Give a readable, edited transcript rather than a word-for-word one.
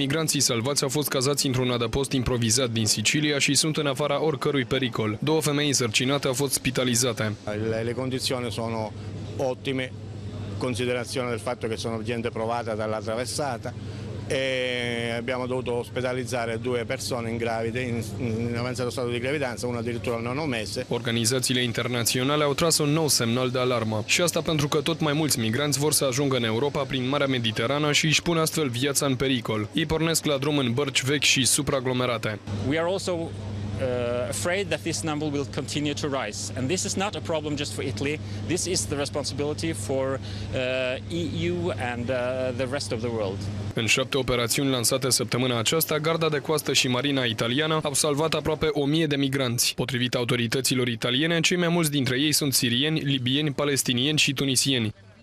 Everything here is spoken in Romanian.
Migranții salvați au fost cazați într-un adăpost improvizat din Sicilia și sunt în afara oricărui pericol. Două femei însărcinate au fost spitalizate. Le condizioni sono ottime, considerazione del fatto che sono gente provata dalla traversata, e abbiamo dovuto ospitalizzare due persone gravide in avanzato stato di gravidanza, una addirittura al 9 mese. Organizațiile internaționale au tras un nou semnal de alarmă. Și asta pentru că tot mai mulți migranți vor să ajungă în Europa prin Marea Mediterană și își pun astfel viața în pericol. Ei pornesc la drum în bărci vechi și supraaglomerate. We are also afraid that this number will continue to rise, and this is not a problem just for Italy. This is the responsibility for EU and the rest of the world. În 7 operațiuni lansate săptămâna aceasta, Garda de Coastă și Marina italiană au salvat aproape 1000 de migranți. Potrivit autorităților italiene, cei mai mulți dintre ei sunt sirieni, libieni, palestinieni și tunisieni.